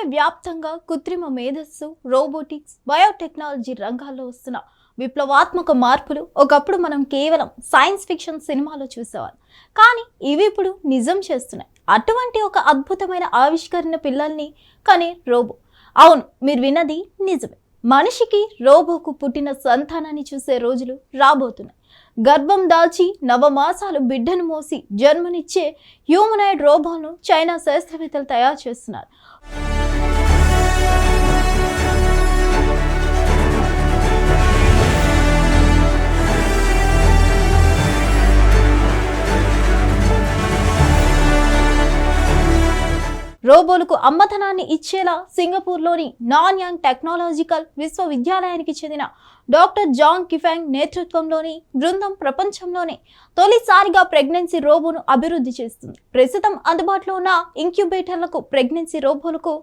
ప్రపంచవ్యాప్తంగా కృత్రిమ మేధస్సు, రోబోటిక్స్, బయోటెక్నాలజీ రంగాల్లో వస్తున్న విప్లవాత్మక మార్పులు ఒకప్పుడు మనం కేవలం సైన్స్ ఫిక్షన్ సినిమాలో చూసేవాళ్ళం. కానీ ఇవి ఇప్పుడు నిజం చేస్తున్నాయి. అటువంటి ఒక అద్భుతమైన ఆవిష్కరణ పిల్లల్ని కానీ రోబో. అవును, మీరు విన్నది నిజమే. మనిషికి రోబోకు పుట్టిన సంతానాన్ని చూసే రోజులు రాబోతున్నాయి. గర్భం దాల్చి 9 మాసాలు బిడ్డను మోసి జన్మనిచ్చే హ్యూమనాయిడ్ రోబోను చైనా శాస్త్రవేత్తలు తయారు చేస్తున్నారు. రోబోలకు అమ్మతనాన్ని ఇచ్చేలా సింగపూర్లోని నాన్యాంగ్ టెక్నాలజికల్ విశ్వవిద్యాలయానికి చెందిన డాక్టర్ జాంగ్ కిఫాంగ్ నేతృత్వంలోని బృందం ప్రపంచంలోనే తొలిసారిగా ప్రెగ్నెన్సీ రోబోను అభివృద్ధి చేస్తుంది. ప్రస్తుతం అందుబాటులో ఉన్న ఇంక్యుబేటర్లకు ప్రెగ్నెన్సీ రోబోలకు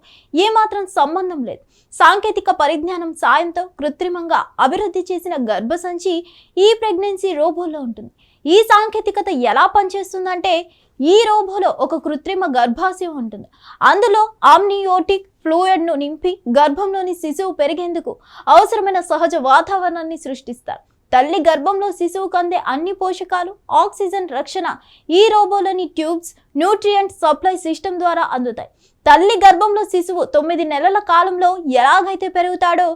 ఏమాత్రం సంబంధం లేదు. సాంకేతిక పరిజ్ఞానం సాయంతో కృత్రిమంగా అభివృద్ధి చేసిన గర్భసంచి ఈ ప్రెగ్నెన్సీ రోబోలో ఉంటుంది. ఈ సాంకేతికత ఎలా పనిచేస్తుందంటే, ఈ రోబోలో ఒక కృత్రిమ గర్భాశయం ఉంటుంది. అందులో ఆమ్నియోటిక్ ఫ్లూయిడ్ను నింపి గర్భంలోని శిశువు పెరిగేందుకు అవసరమైన సహజ వాతావరణాన్ని సృష్టిస్తారు. తల్లి గర్భంలో శిశువుకు అందే అన్ని పోషకాలు, ఆక్సిజన్ రక్షణ ఈ రోబోలోని ట్యూబ్స్, న్యూట్రియంట్ సప్లై సిస్టమ్ ద్వారా అందుతాయి. తల్లి గర్భంలో శిశువు 9 నెలల కాలంలో ఎలాగైతే పెరుగుతాడో,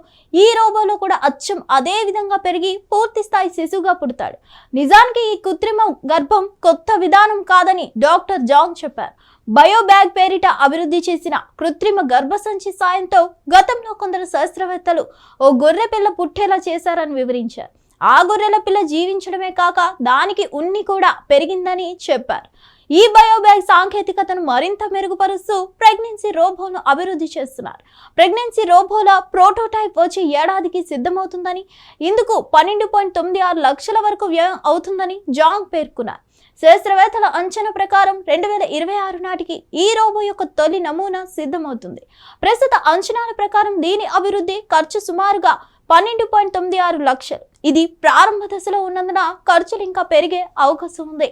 ఈ రోబోలో కూడా అచ్చం అదే విధంగా పెరిగి పూర్తి స్థాయి శిశువుగా పుడతాడు. నిజానికి ఈ కృత్రిమ గర్భం కొత్త విధానం కాదని డాక్టర్ జాంగ్ చెప్పారు. బయోబ్యాగ్ పేరిట అభివృద్ధి చేసిన కృత్రిమ గర్భసంచి సాయంతో గతంలో కొందరు శాస్త్రవేత్తలు ఓ గొర్రె పిల్ల పుట్టేలా చేశారని వివరించారు. ఆ గొర్రెల పిల్ల జీవించడమే కాక దానికి ఉన్ని కూడా పెరిగిందని చెప్పారు. ఈ బయోబ్యాగ్ సాంకేతికతను మరింత మెరుగుపరుస్తూ ప్రెగ్నెన్సీ రోబోను అభివృద్ధి చేస్తున్నారు. ప్రెగ్నెన్సీ రోబోల ప్రోటోటైప్ వచ్చే ఏడాదికి సిద్ధమవుతుందని, ఇందుకు 12.96 లక్షల వరకు వ్యయం అవుతుందని జాంగ్ పేర్కొన్నారు. శాస్త్రవేత్తల అంచనా ప్రకారం 2026 నాటికి ఈ రోబో యొక్క తొలి నమూనా సిద్ధమవుతుంది. ప్రస్తుత అంచనాల ప్రకారం దీని అభివృద్ధి ఖర్చు సుమారుగా 12.96 లక్షలు. ఇది ప్రారంభ దశలో ఉన్నందున ఖర్చులు ఇంకా పెరిగే అవకాశం ఉంది.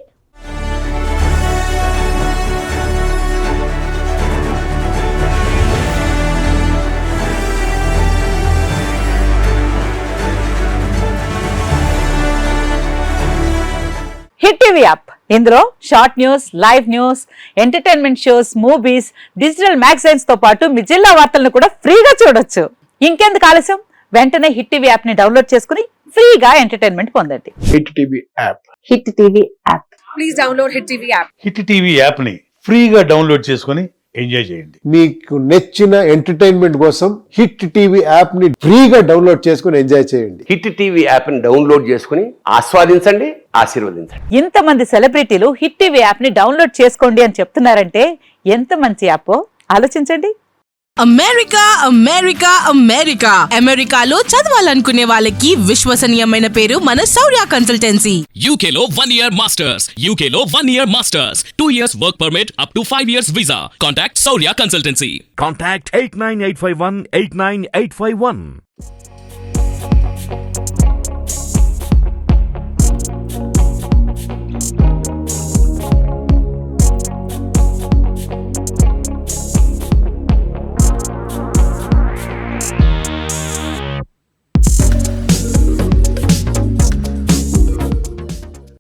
హిట్ టీవీ యాప్, ఇందులో short news, live news, entertainment shows, movies, digital magazines తో పాటు మీ జిల్లా వార్తలను కూడా ఫ్రీగా చూడొచ్చు. ఇంకెందుకు ఆలస్యం, వెంటనే హిట్ టీవీ యాప్ ని డౌన్లోడ్ చేసుకుని ఫ్రీగా ఎంటర్టైన్మెంట్ పొందండి. Hit TV app. Hit TV app. Please download hit TV app. Hit TV app ని ఫ్రీగా డౌన్లోడ్ చేసుకుని ఎంజాయ్ చేయండి. మీకు నచ్చిన ఎంటర్టైన్మెంట్ కోసం హిట్ టీవీ యాప్ ని ఫ్రీగా డౌన్లోడ్ చేసుకుని ఎంజాయ్ చేయండి. హిట్ టీవీ యాప్ ని డౌన్లోడ్ చేసుకుని ఆస్వాదించండి, ఆశీర్వదించండి. ఇంతమంది సెలబ్రిటీలు హిట్ టీవీ యాప్ ని డౌన్లోడ్ చేసుకోండి అని చెప్తున్నారంటే ఎంత మంచి యాప్ ఆలోచించండి. అమెరికా అమెరికా అమెరికా అమెరికాలో చదవాలనుకునే వాళ్ళకి విశ్వసనీయమైన పేరు మన శౌర్య కన్సల్టెన్సీ. UK లో 1 year masters, UK లో 1 year masters, 2 years work permit up to 5 years visa. Contact Saurya Consultancy. Contact 89851 89851.